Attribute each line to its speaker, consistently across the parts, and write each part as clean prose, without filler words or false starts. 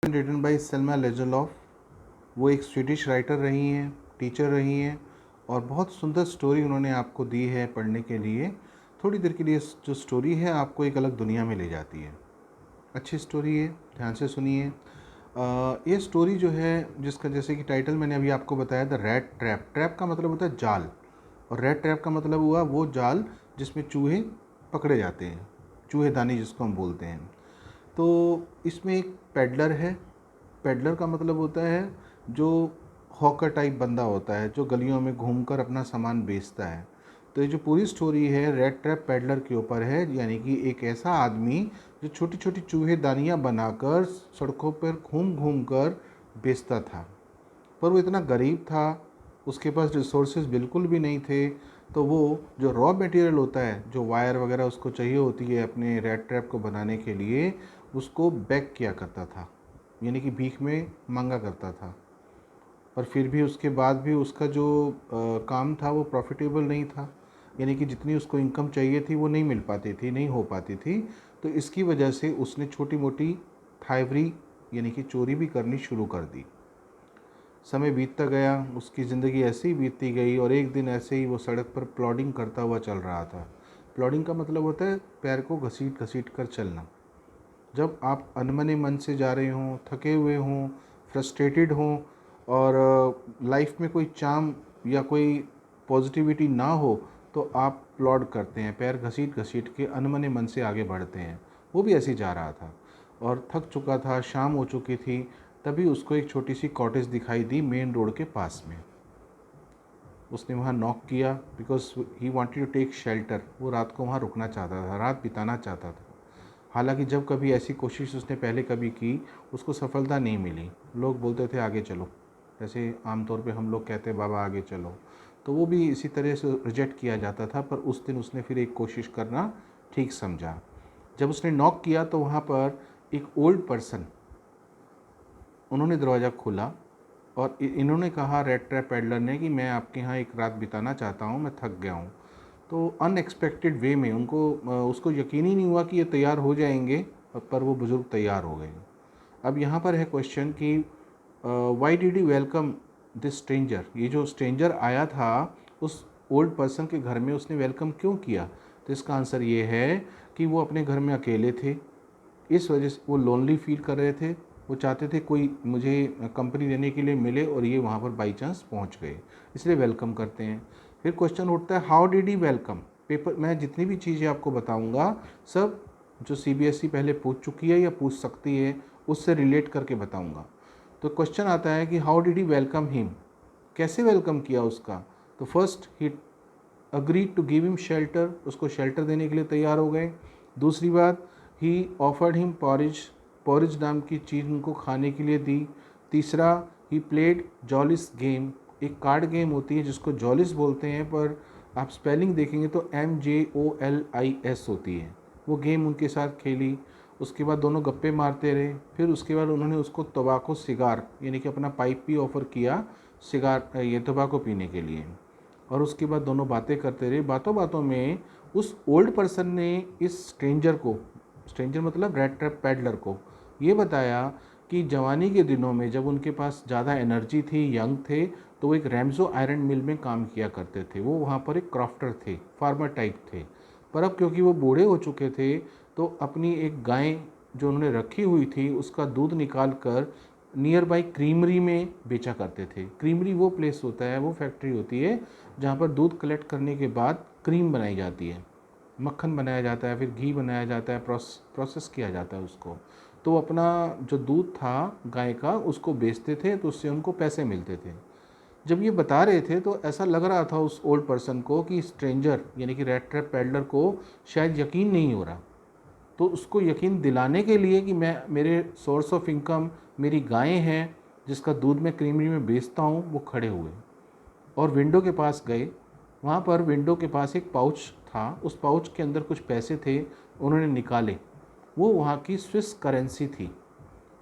Speaker 1: Written by Selma लेजरलॉफ। वो एक Swedish writer रही हैं, टीचर रही हैं और बहुत सुंदर स्टोरी उन्होंने आपको दी है पढ़ने के लिए। थोड़ी देर के लिए जो स्टोरी है आपको एक अलग दुनिया में ले जाती है। अच्छी स्टोरी है, ध्यान से सुनिए। ये स्टोरी जो है जिसका जैसे कि टाइटल मैंने अभी आपको बताया, द रैट ट्रैप। ट्रैप का मतलब होता है जाल, और रैट ट्रैप का मतलब हुआ वो जाल जिसमें चूहे पकड़े जाते हैं, चूहेदानी जिसको हम बोलते हैं। तो इसमें एक पेडलर है। पेडलर का मतलब होता है जो हॉकर टाइप बंदा होता है, जो गलियों में घूमकर अपना सामान बेचता है। तो ये जो पूरी स्टोरी है रेड ट्रैप पेडलर के ऊपर है, यानी कि एक ऐसा आदमी जो छोटी छोटी चूहेदानियाँ बनाकर सड़कों पर घूम घूम कर बेचता था। पर वो इतना गरीब था, उसके पास रिसोर्सेज बिल्कुल भी नहीं थे। तो वो जो रॉ मटेरियल होता है, जो वायर वगैरह उसको चाहिए होती है अपने रेड ट्रैप को बनाने के लिए, उसको बैक किया करता था, यानी कि भीख में मांगा करता था। पर फिर भी उसके बाद भी उसका जो काम था वो प्रॉफिटेबल नहीं था, यानी कि जितनी उसको इनकम चाहिए थी वो नहीं मिल पाती थी, नहीं हो पाती थी। तो इसकी वजह से उसने छोटी मोटी थाइवरी यानी कि चोरी भी करनी शुरू कर दी। समय बीतता गया, उसकी ज़िंदगी ऐसे ही बीतती गई और एक दिन ऐसे ही वो सड़क पर प्लॉडिंग करता हुआ चल रहा था। प्लॉडिंग का मतलब होता है पैर को घसीट घसीट कर चलना। जब आप अनमने मन से जा रहे हों, थके हुए हों, फ्रस्ट्रेटेड हों और लाइफ में कोई चार्म या कोई पॉजिटिविटी ना हो, तो आप प्लॉड करते हैं, पैर घसीट घसीट के अनमने मन से आगे बढ़ते हैं। वो भी ऐसे ही जा रहा था और थक चुका था, शाम हो चुकी थी। तभी उसको एक छोटी सी कॉटेज दिखाई दी मेन रोड के पास में। उसने वहाँ नॉक किया because he wanted to take shelter. वो रात को वहाँ रुकना चाहता था, रात बिताना चाहता था। हालांकि जब कभी ऐसी कोशिश उसने पहले कभी की, उसको सफलता नहीं मिली। लोग बोलते थे आगे चलो, जैसे आमतौर पे हम लोग कहते हैं बाबा आगे चलो, तो वो भी इसी तरह से रिजेक्ट किया जाता था। पर उस दिन उसने फिर एक कोशिश करना ठीक समझा। जब उसने नॉक किया तो वहाँ पर एक ओल्ड पर्सन, उन्होंने दरवाज़ा खोला और इन्होंने कहा रेड ट्रैप पेडलर ने कि मैं आपके यहाँ एक रात बिताना चाहता हूँ, मैं थक गया हूँ। तो अनएक्सपेक्टेड वे में उसको यकीन ही नहीं हुआ कि ये तैयार हो जाएंगे, पर वो बुज़ुर्ग तैयार हो गए। अब यहाँ पर है क्वेश्चन कि why did you welcome this stranger. ये जो स्ट्रेंजर आया था उस ओल्ड पर्सन के घर में, उसने वेलकम क्यों किया? तो इसका आंसर ये है कि वो अपने घर में अकेले थे, इस वजह से वो लोनली फील कर रहे थे। वो चाहते थे कोई मुझे कंपनी देने के लिए मिले, और ये वहाँ पर बाई चांस पहुँच गए, इसलिए वेलकम करते हैं। फिर क्वेश्चन उठता है how did he welcome. Paper मैं जितनी भी चीज़ें आपको बताऊँगा सब जो सीबीएसई पहले पूछ चुकी है या पूछ सकती है उससे रिलेट करके बताऊँगा। तो क्वेश्चन आता है कि how did he welcome him, कैसे वेलकम किया उसका? तो first he agreed to give him shelter, उसको शेल्टर देने के लिए तैयार हो गए। दूसरी बात, he offered him porridge, porridge नाम की चीज़ उनको खाने के लिए दी। तीसरा, ही प्लेड जॉलिस गेम, एक कार्ड गेम होती है जिसको जॉलिस बोलते हैं, पर आप स्पेलिंग देखेंगे तो MJOLIS होती है। वो गेम उनके साथ खेली। उसके बाद दोनों गप्पे मारते रहे। फिर उसके बाद उन्होंने उसको तंबाकू सिगार यानी कि अपना पाइप भी ऑफ़र किया, सिगार ये तंबाकू पीने के लिए। और उसके बाद दोनों बातें करते रहे। बातों बातों में उस ओल्ड पर्सन ने इस स्ट्रेंजर को, स्ट्रेंजर मतलब रेड ट्रैप पैडलर को, ये बताया कि जवानी के दिनों में जब उनके पास ज़्यादा एनर्जी थी, यंग थे, तो वो एक रैमजो आयरन मिल में काम किया करते थे। वो वहाँ पर एक क्रॉफ्टर थे, फार्मर टाइप थे। पर अब क्योंकि वो बूढ़े हो चुके थे, तो अपनी एक गाय जो उन्होंने रखी हुई थी उसका दूध निकाल कर नियर बाई क्रीमरी में बेचा करते थे। क्रीमरी वो प्लेस होता है, वो फैक्ट्री होती है जहाँ पर दूध कलेक्ट करने के बाद क्रीम बनाई जाती है, मक्खन बनाया जाता है, फिर घी बनाया जाता है, प्रोसेस किया जाता है उसको। तो अपना जो दूध था गाय का उसको बेचते थे, तो उससे उनको पैसे मिलते थे। जब ये बता रहे थे तो ऐसा लग रहा था उस ओल्ड पर्सन को कि स्ट्रेंजर यानी कि रेड ट्रैप पैडलर को शायद यकीन नहीं हो रहा। तो उसको यकीन दिलाने के लिए कि मैं, मेरे सोर्स ऑफ इनकम मेरी गायें हैं जिसका दूध मैं क्रीमरी में बेचता हूँ, वो खड़े हुए और विंडो के पास गए। वहाँ पर विंडो के पास एक पाउच था, उस पाउच के अंदर कुछ पैसे थे, उन्होंने निकाले। वो वहाँ की स्विस करेंसी थी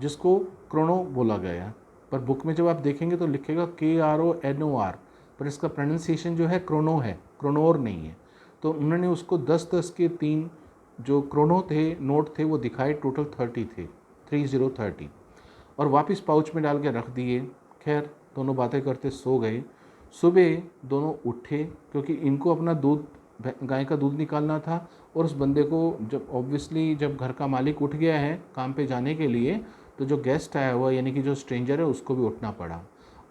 Speaker 1: जिसको क्रोनो बोला गया, पर बुक में जब आप देखेंगे तो लिखेगा KRONOR, पर इसका प्रोनाउंसिएशन जो है क्रोनो है, क्रोनोर नहीं है। तो उन्होंने उसको 10-10 के 3 जो क्रोनो थे, नोट थे, वो दिखाए, टोटल 30 थे, 3030। और वापस पाउच में डाल के रख दिए। खैर दोनों बातें करते सो गए। सुबह दोनों उठे क्योंकि इनको अपना दूध, गाय का दूध निकालना था, और उस बंदे को जब ऑब्वियसली जब घर का मालिक उठ गया है काम पे जाने के लिए, तो जो गेस्ट आया हुआ यानी कि जो स्ट्रेंजर है उसको भी उठना पड़ा,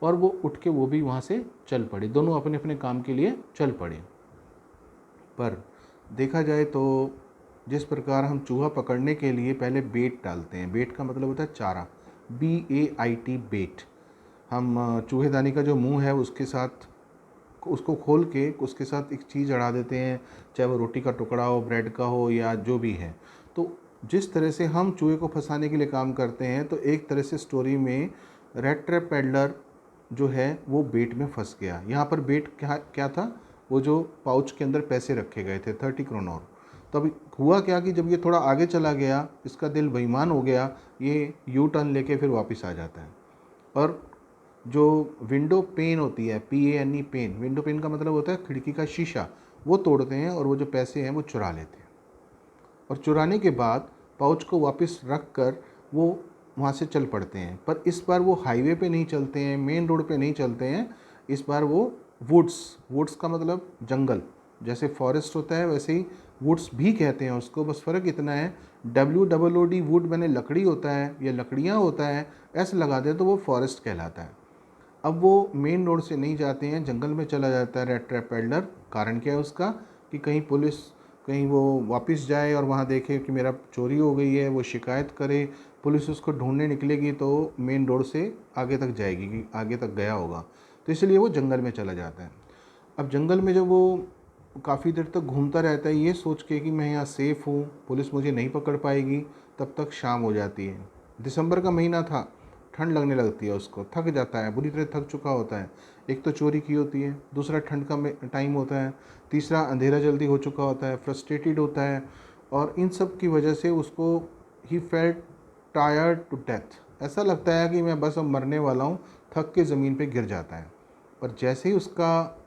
Speaker 1: और वो उठ के वो भी वहाँ से चल पड़े। दोनों अपने अपने काम के लिए चल पड़े। पर देखा जाए तो जिस प्रकार हम चूहा पकड़ने के लिए पहले बेट डालते हैं, बेट का मतलब होता है चारा, BAIT बेट। हम चूहेदानी का जो मुंह है उसके साथ उसको खोल के उसके साथ एक चीज़ अड़ा देते हैं, चाहे वो रोटी का टुकड़ा हो, ब्रेड का हो, या जो भी है। तो जिस तरह से हम चूहे को फंसाने के लिए काम करते हैं, तो एक तरह से स्टोरी में रेड ट्रैप पेडलर जो है वो बेट में फंस गया। यहाँ पर बेट क्या क्या था, वो जो पाउच के अंदर पैसे रखे गए थे 30 क्रोनर। तो अभी हुआ क्या कि जब ये थोड़ा आगे चला गया, इसका दिल बेईमान हो गया, ये यू टर्न लेके फिर वापस आ जाता है। और जो विंडो पेन होती है, PANE पेन, विंडो पेन का मतलब होता है खिड़की का शीशा, वो तोड़ते हैं और वो जो पैसे हैं वो चुरा लेते हैं। और चुराने के बाद पाउच को वापस रख कर वो वहाँ से चल पड़ते हैं। पर इस बार वो हाईवे पे नहीं चलते हैं, मेन रोड पे नहीं चलते हैं, इस बार वो वुड्स का मतलब जंगल, जैसे फॉरेस्ट होता है वैसे ही वुड्स भी कहते हैं उसको, बस फ़र्क इतना है WOOD वुड मैंने लकड़ी होता है या लकड़ियाँ होता है, ऐसे लगा दे तो वो फॉरेस्ट कहलाता है। अब वो मेन रोड से नहीं जाते हैं, जंगल में चला जाता है रेड ट्रैप पेडलर। कारण क्या है उसका, कि कहीं पुलिस, कहीं वो वापस जाए और वहाँ देखे कि मेरा चोरी हो गई है, वो शिकायत करे, पुलिस उसको ढूंढने निकलेगी तो मेन रोड से आगे तक जाएगी कि आगे तक गया होगा, तो इसलिए वो जंगल में चला जाता है। अब जंगल में जब वो काफ़ी देर तक घूमता रहता है ये सोच के कि मैं यहाँ सेफ़ हूँ, पुलिस मुझे नहीं पकड़ पाएगी, तब तक शाम हो जाती है। दिसंबर का महीना था, ठंड लगने लगती है उसको, थक जाता है, बुरी तरह थक चुका होता है। एक तो चोरी की होती है, दूसरा ठंड का टाइम होता है, तीसरा अंधेरा जल्दी हो चुका होता है, फ्रस्ट्रेटेड होता है, और इन सब की वजह से उसको he felt tired to death. ऐसा लगता है कि मैं बस अब मरने वाला हूँ, थक के ज़मीन पे गिर जाता है। पर जैसे ही उसका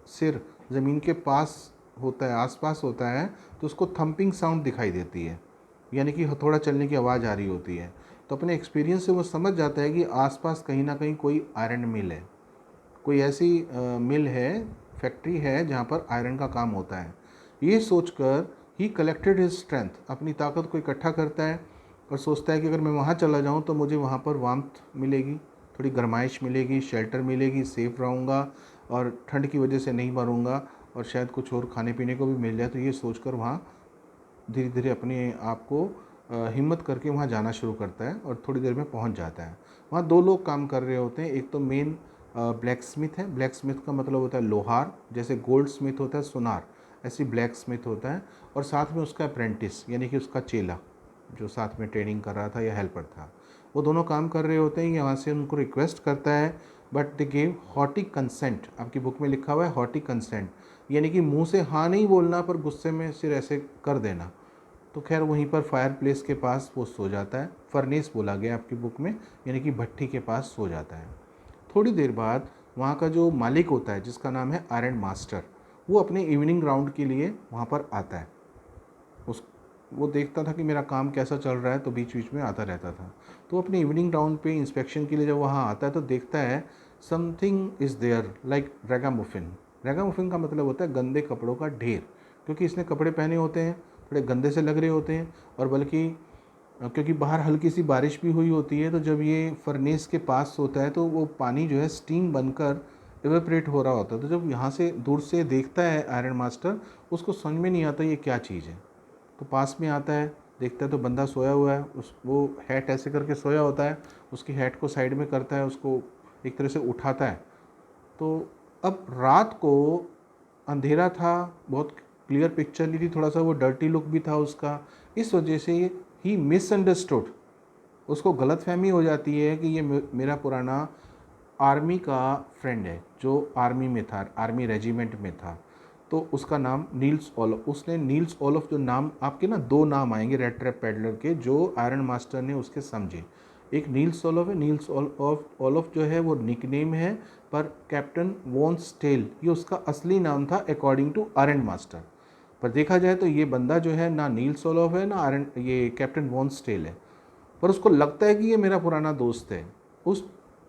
Speaker 1: सिर ज़मीन के पास होता है, आसपास होता है, तो उसको थंपिंग साउंड दिखाई देती है, यानी कि हथौड़ा चलने की आवाज़ आ रही होती है। तो अपने एक्सपीरियंस से वो समझ जाता है कि आसपास कहीं ना कहीं कोई आयरन मिल है, कोई ऐसी मिल है, फैक्ट्री है जहाँ पर आयरन का काम होता है। ये सोचकर ही कलेक्टेड हिज स्ट्रेंथ, अपनी ताकत को इकट्ठा करता है और सोचता है कि अगर मैं वहाँ चला जाऊँ तो मुझे वहाँ पर वार्मथ मिलेगी, थोड़ी गर्माइश मिलेगी, शेल्टर मिलेगी, सेफ रहूँगा और ठंड की वजह से नहीं मरूँगा, और शायद कुछ और खाने पीने को भी मिल जाए। तो ये सोचकर वहाँ धीरे धीरे अपने आप को हिम्मत करके वहाँ जाना शुरू करता है और थोड़ी देर में पहुँच जाता है। वहाँ दो लोग काम कर रहे होते हैं, एक तो मेन ब्लैक स्मिथ है। ब्लैक स्मिथ का मतलब होता है लोहार, जैसे गोल्ड स्मिथ होता है सुनार, ऐसी ब्लैक स्मिथ होता है। और साथ में उसका अप्रेंटिस यानी कि उसका चेला जो साथ में ट्रेनिंग कर रहा था या हेल्पर था, वो दोनों काम कर रहे होते हैं। यहाँ से उनको रिक्वेस्ट करता है, but they gave hearty consent. आपकी बुक में लिखा हुआ है हॉटी कंसेंट, यानी कि मुंह से हाँ नहीं बोलना पर गुस्से में सिर ऐसे कर देना। तो खैर वहीं पर फायर प्लेस के पास वो सो जाता है, फर्नेस बोला गया आपकी बुक में, यानी कि भट्टी के पास सो जाता है। थोड़ी देर बाद वहाँ का जो मालिक होता है जिसका नाम है आयरन मास्टर, वो अपने इवनिंग राउंड के लिए वहाँ पर आता है। उस वो देखता था कि मेरा काम कैसा चल रहा है, तो बीच बीच में आता रहता था। तो अपने इवनिंग राउंड पे इंस्पेक्शन के लिए जब वहाँ आता है तो देखता है समथिंग इज़ देयर लाइक रैगामुफिन। रैगामुफिन का मतलब होता है गंदे कपड़ों का ढेर, क्योंकि इसने कपड़े पहने होते हैं, थोड़े गंदे से लग रहे होते हैं, और बल्कि क्योंकि बाहर हल्की सी बारिश भी हुई होती है, तो जब ये फर्नेस के पास होता है तो वो पानी जो है स्टीम बनकर इवेपरेट हो रहा होता है। तो जब यहाँ से दूर से देखता है आयरन मास्टर, उसको समझ में नहीं आता ये क्या चीज़ है। तो पास में आता है, देखता है तो बंदा सोया हुआ है, वो हैट ऐसे करके सोया होता है, उसकी हैट को साइड में करता है, उसको एक तरह से उठाता है। तो अब रात को अंधेरा था, बहुत क्लियर पिक्चर नहीं थी, थोड़ा सा वो डर्टी लुक भी था उसका, इस वजह से ही मिसअंडरस्टूड, उसको गलतफहमी हो जाती है कि ये मेरा पुराना आर्मी का फ्रेंड है जो आर्मी में था, आर्मी रेजिमेंट में था। तो उसका नाम नील्स ओलोफ, उसने नील्स ओलोफ, जो नाम आपके ना दो नाम आएंगे रेड ट्रैप पेडलर के जो आयरन मास्टर ने उसके समझे। एक नील्स ओलोफ है, नील्स ओलोफ जो है वो निकनेम है, पर कैप्टन वॉन स्टेल ये उसका असली नाम था अकॉर्डिंग टू आयरन मास्टर। पर देखा जाए तो ये बंदा जो है ना नील्स ओलोफ है ना आयरन, ये कैप्टन वॉन स्टेल है। पर उसको लगता है कि ये मेरा पुराना दोस्त है। उस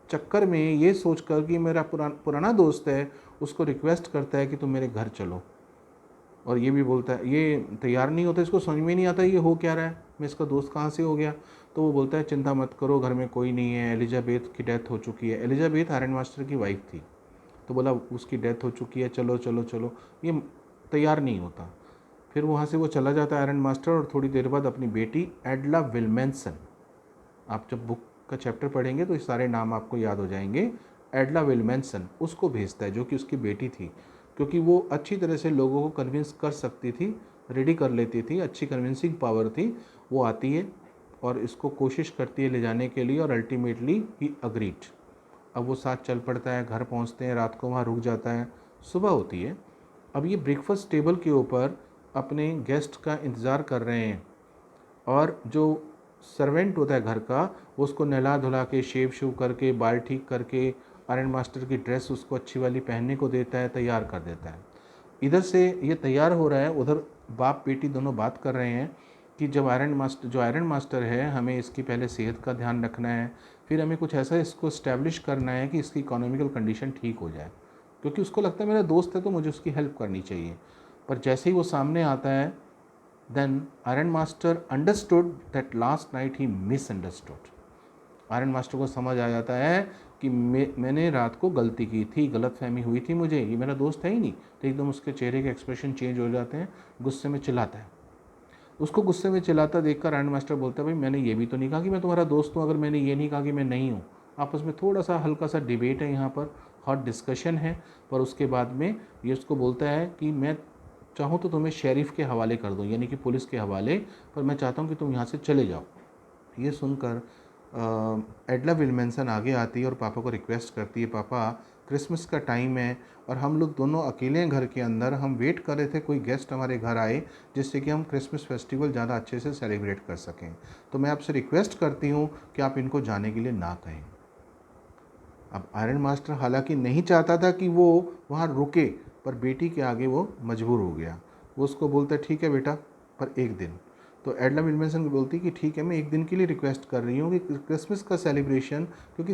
Speaker 1: चक्कर में ये सोच कर कि मेरा पुराना दोस्त है, उसको रिक्वेस्ट करता है कि तुम मेरे घर चलो। और ये भी बोलता है, ये तैयार नहीं होता, इसको समझ में नहीं आता ये हो क्या रहा है, मैं इसका दोस्त कहाँ से हो गया। तो वो बोलता है चिंता मत करो, घर में कोई नहीं है, एलिजाबेथ की डेथ हो चुकी है। एलिजाबेथ आयरन मास्टर की वाइफ थी। तो बोला उसकी डेथ हो चुकी है, चलो चलो चलो। ये तैयार नहीं होता। फिर वहाँ से वो चला जाता है आयरन मास्टर, और थोड़ी देर बाद अपनी बेटी एडला विल्मेंसन, आप जब बुक का चैप्टर पढ़ेंगे तो ये सारे नाम आपको याद हो जाएंगे, एडला विल्मेंसन उसको भेजता है, जो कि उसकी बेटी थी, क्योंकि वो अच्छी तरह से लोगों को कन्विंस कर सकती थी, रेडी कर लेती थी, अच्छी कन्विंसिंग पावर थी। वो आती है और इसको कोशिश करती है ले जाने के लिए, और अल्टीमेटली ही अग्रीड। अब वो साथ चल पड़ता है, घर पहुंचते हैं, रात को वहाँ रुक जाता है, सुबह होती है। अब ये ब्रेकफास्ट टेबल के ऊपर अपने गेस्ट का इंतज़ार कर रहे हैं, और जो सर्वेंट होता है घर का, वो उसको नहला धुला के, शेव शूव करके, बाल ठीक करके, आयरन मास्टर की ड्रेस उसको अच्छी वाली पहनने को देता है, तैयार कर देता है। इधर से ये तैयार हो रहा है, उधर बाप बेटी दोनों बात कर रहे हैं कि जो आयरन मास्टर है, हमें इसकी पहले सेहत का ध्यान रखना है, फिर हमें कुछ ऐसा इसको इस्टेब्लिश करना है कि इसकी इकोनॉमिकल कंडीशन ठीक हो जाए, क्योंकि उसको लगता है मेरा दोस्त है तो मुझे उसकी हेल्प करनी चाहिए। पर जैसे ही वो सामने आता है, then Iron Master understood that last night he misunderstood। Iron master को समझ आ जाता है कि मैंने रात को गलती की थी, गलतफहमी हुई थी मुझे, ये मेरा दोस्त है ही नहीं। तो एकदम उसके चेहरे के एक्सप्रेशन चेंज हो जाते हैं, गुस्से में चिल्लाता है। उसको गुस्से में चिल्लाता देखकर आयरन मास्टर बोलता है, भाई मैंने ये भी तो नहीं कहा कि मैं तुम्हारा दोस्त हूँ, अगर मैंने ये नहीं कहा कि मैं नहीं हूँ। आपस में थोड़ा सा हल्का सा डिबेट है यहाँ पर, हॉट डिस्कशन है। पर उसके बाद में ये उसको बोलता है कि मैं चाहूँ तो तुम्हें शेरिफ के हवाले कर दूँ, यानी कि पुलिस के हवाले, पर मैं चाहता हूँ कि तुम यहाँ से चले जाओ। ये सुनकर एडला विल्मेंसन आगे आती है और पापा को रिक्वेस्ट करती है, पापा क्रिसमस का टाइम है और हम लोग दोनों अकेले हैं घर के अंदर, हम वेट कर रहे थे कोई गेस्ट हमारे घर आए जिससे कि हम क्रिसमस फेस्टिवल ज़्यादा अच्छे से सेलिब्रेट कर सकें। तो मैं आपसे रिक्वेस्ट करती हूँ कि आप इनको जाने के लिए ना कहें। अब आयरन मास्टर हालांकि नहीं चाहता था कि वो वहाँ रुके, पर बेटी के आगे वो मजबूर हो गया। वो उसको बोलता है ठीक है बेटा, पर एक दिन। तो एडला विल्मेंसन बोलती कि ठीक है, मैं एक दिन के लिए रिक्वेस्ट कर रही हूँ कि क्रिसमस का सेलिब्रेशन क्योंकि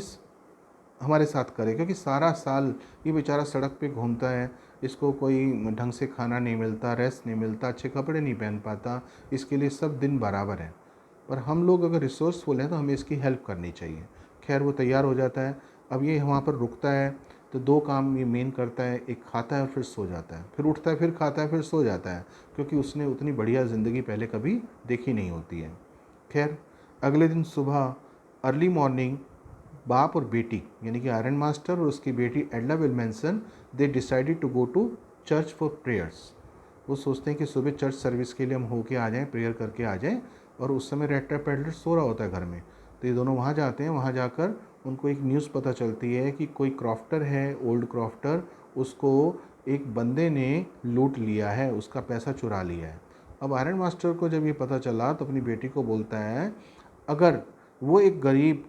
Speaker 1: हमारे साथ करे, क्योंकि सारा साल ये बेचारा सड़क पे घूमता है, इसको कोई ढंग से खाना नहीं मिलता, रेस्ट नहीं मिलता, अच्छे कपड़े नहीं पहन पाता, इसके लिए सब दिन बराबर है। पर हम लोग अगर रिसोर्सफुल हैं तो हमें इसकी हेल्प करनी चाहिए। खैर वो तैयार हो जाता है। अब ये वहाँ पर रुकता है तो दो काम ये मेन करता है, एक खाता है और फिर सो जाता है, फिर उठता है, फिर खाता है, फिर सो जाता है, क्योंकि उसने उतनी बढ़िया ज़िंदगी पहले कभी देखी नहीं होती है। खैर अगले दिन सुबह अर्ली मॉर्निंग बाप और बेटी यानी कि आयरन मास्टर और उसकी बेटी Edla Willmansson they decided to go to church for prayers. वो सोचते हैं कि सुबह चर्च सर्विस के लिए हम होके आ जाएं, प्रेयर करके आ जाएं, और उस समय रेड ट्रैप पेडलर सो रहा होता है घर में। तो ये दोनों वहाँ जाते हैं। वहाँ जाकर उनको एक न्यूज़ पता चलती है कि कोई क्रॉफ्टर है, ओल्ड क्रॉफ्टर, उसको एक बंदे ने लूट लिया है, उसका पैसा चुरा लिया है। अब आयरन मास्टर को जब ये पता चला तो अपनी बेटी को बोलता है, अगर वो एक गरीब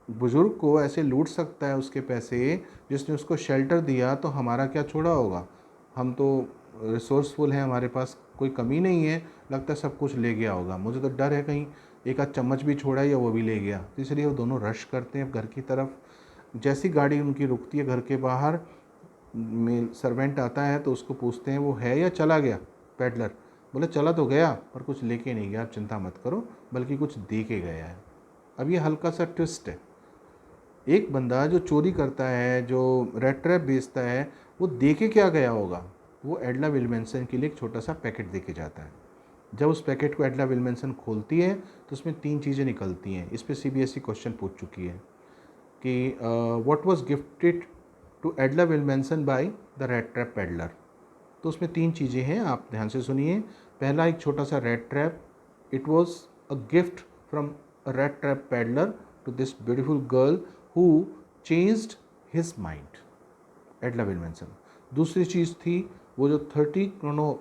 Speaker 1: बुज़ुर्ग को ऐसे लूट सकता है उसके पैसे, जिसने उसको शेल्टर दिया, तो हमारा क्या छोड़ा होगा। हम तो रिसोर्सफुल हैं, हमारे पास कोई कमी नहीं है, लगता है सब कुछ ले गया होगा। मुझे तो डर है कहीं एक आध चम्मच भी छोड़ा या वो भी ले गया। तो इसलिए वो दोनों रश करते हैं घर की तरफ। जैसी गाड़ी उनकी रुकती है घर के बाहर, मेल सर्वेंट आता है तो उसको पूछते हैं वो है या चला गया। पेडलर बोले चला तो गया पर कुछ लेके नहीं गया, आप चिंता मत करो, बल्कि कुछ दे के गया है। अब ये हल्का सा ट्विस्ट है। एक बंदा जो चोरी करता है, जो रेड ट्रैप बेचता है, वो दे के क्या गया होगा। वो एडला विल्मेंसन के लिए एक छोटा सा पैकेट दे के जाता है। जब उस पैकेट को एडला विल्मेंसन खोलती है तो उसमें 3 चीज़ें निकलती हैं। इस पर सीबीएसई क्वेश्चन पूछ चुकी है कि what was gifted to Edla Willmansson by the rattrap peddler. तो उसमें 3 चीज़ें हैं, आप ध्यान से सुनिए। पहला एक छोटा सा rattrap, it was a gift from a rattrap peddler to this beautiful girl who changed his mind, Edla Willmansson. दूसरी चीज़ थी वो जो 30 क्रोनो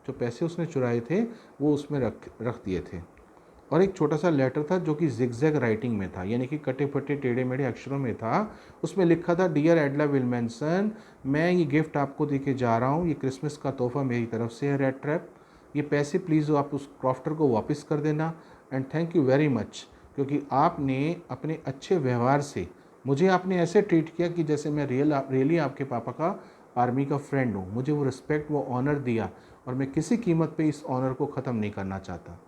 Speaker 1: जो पैसे उसने चुराए थे वो उसमें रख दिए थे। और एक छोटा सा लेटर था जो कि जिगजैग राइटिंग में था, यानी कि कटे फटे टेढ़े मेढ़े अक्षरों में था। उसमें लिखा था, डियर एडला विल्मेंसन, मैं ये गिफ्ट आपको दे के जा रहा हूँ, ये क्रिसमस का तोहफा मेरी तरफ से है रेड ट्रैप। ये पैसे प्लीज़ आप उस क्रॉफ्टर को वापस कर देना, and thank you very much, क्योंकि आपने अपने अच्छे व्यवहार से मुझे आपने ऐसे ट्रीट किया कि जैसे मैं रियली आपके पापा का आर्मी का फ्रेंड हूँ। मुझे वो रिस्पेक्ट, वो ऑनर दिया और मैं किसी कीमत पे इस ऑनर को ख़त्म नहीं करना चाहता।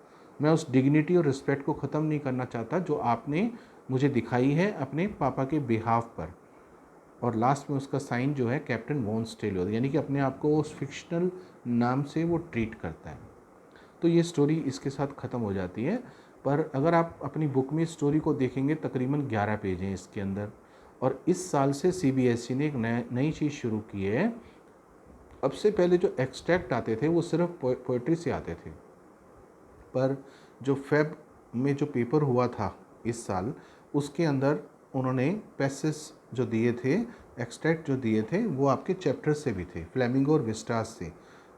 Speaker 1: मैं उस डिग्निटी और रिस्पेक्ट को ख़त्म नहीं करना चाहता जो आपने मुझे दिखाई है अपने पापा के बिहाफ पर। और लास्ट में उसका साइन जो है कैप्टन वॉन स्टेलियो, यानी कि अपने आप को उस फिक्शनल नाम से वो ट्रीट करता है। तो ये स्टोरी इसके साथ ख़त्म हो जाती है। पर अगर आप अपनी बुक में स्टोरी को देखेंगे तकरीबन 11 पेज हैं इसके अंदर। और इस साल से सीबीएसई ने एक नई चीज़ शुरू की है। अब से पहले जो एक्सट्रैक्ट आते थे वो सिर्फ पोइट्री से आते थे, पर जो फेब में जो पेपर हुआ था इस साल, उसके अंदर उन्होंने पैसेज जो दिए थे, एक्सट्रैक्ट जो दिए थे, वो आपके चैप्टर से भी थे, फ्लेमिंगो और विस्टास से।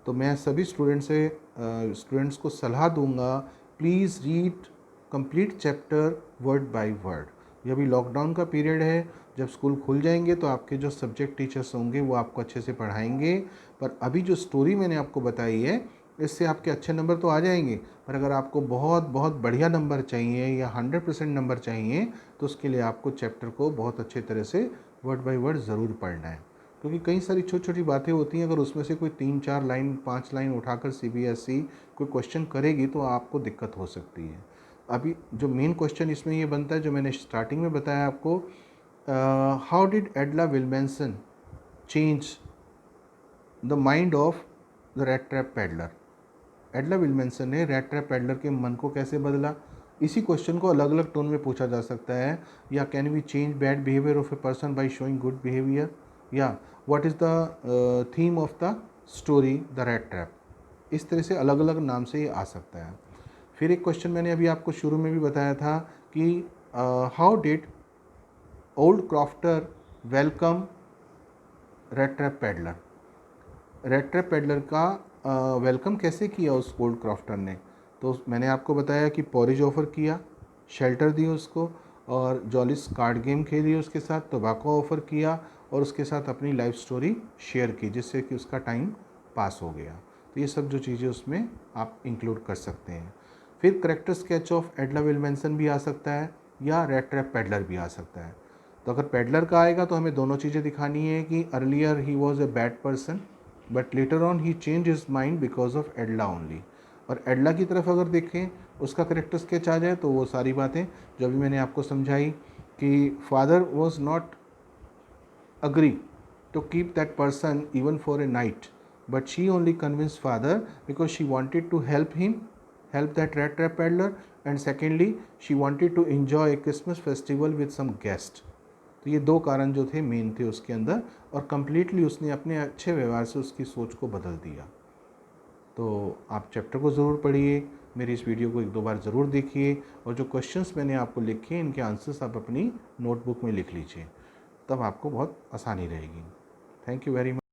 Speaker 1: तो मैं सभी स्टूडेंट्स को सलाह दूंगा, please read complete chapter word by word. ये अभी लॉकडाउन का पीरियड है, जब स्कूल खुल जाएंगे तो आपके जो सब्जेक्ट टीचर्स होंगे वो आपको अच्छे से पढ़ाएंगे। पर अभी जो स्टोरी मैंने आपको बताई है, इससे आपके अच्छे नंबर तो आ जाएंगे, पर अगर आपको बहुत बहुत बढ़िया नंबर चाहिए या 100% नंबर चाहिए तो उसके लिए आपको चैप्टर को बहुत अच्छे तरह से वर्ड बाय वर्ड ज़रूर पढ़ना है। क्योंकि कई सारी छोटी छोटी बातें होती हैं, अगर उसमें से कोई 3-4 लाइन 5 लाइन उठाकर सीबीएसई कोई क्वेश्चन करेगी तो आपको दिक्कत हो सकती है। अभी जो मेन क्वेश्चन इसमें ये बनता है, जो मैंने स्टार्टिंग में बताया आपको, how did Edla Willmansson change the mind of the rattrap peddler. Edla Willmansson ने रेड ट्रैप पैडलर के मन को कैसे बदला। इसी क्वेश्चन को अलग अलग टोन में पूछा जा सकता है। या can we change bad behaviour of a person by showing good behaviour, या what is the theme of the story the rattrap. इस तरह से अलग अलग नाम से ये आ सकता है। फिर एक क्वेश्चन मैंने अभी आपको शुरू में भी बताया था कि how did old crofter welcome red trap peddler. Red trap peddler का वेलकम कैसे किया उस ओल्ड क्रॉफ्टर ने। तो मैंने आपको बताया कि पॉरेज ऑफ़र किया, शेल्टर दी उसको, और जॉलिस कार्ड गेम खेली उसके साथ, टोबैको ऑफ़र किया और उसके साथ अपनी लाइफ स्टोरी शेयर की, जिससे कि उसका टाइम पास हो गया। तो ये सब जो चीज़ें उसमें आप इंक्लूड कर सकते हैं। फिर करेक्टर स्केच ऑफ एडला विल्मेंसन भी आ सकता है या रेड ट्रैप पैडलर भी आ सकता है। तो अगर पैडलर का आएगा तो हमें दोनों चीज़ें दिखानी है कि earlier he was a bad person but later on he change his mind because of एडला only. और एडला की तरफ अगर देखें, उसका करेक्टर स्केच आ जाए तो वो सारी बातें जो अभी मैंने आपको समझाई कि father was not agree to keep that person even for a night, but she only convinced father because she wanted to help that rat trap peddler, and secondly she wanted to enjoy a Christmas festival with some guest। तो ये दो कारण जो थे main थे उसके अंदर, और कम्प्लीटली उसने अपने अच्छे व्यवहार से उसकी सोच को बदल दिया। तो आप चैप्टर को ज़रूर पढ़िए, मेरी इस वीडियो को 1-2 बार ज़रूर देखिए, और जो क्वेश्चंस मैंने आपको लिखे इनके आंसर्स आप अपनी नोटबुक में लिख लीजिए, तब आपको बहुत आसानी रहेगी। Thank you very much.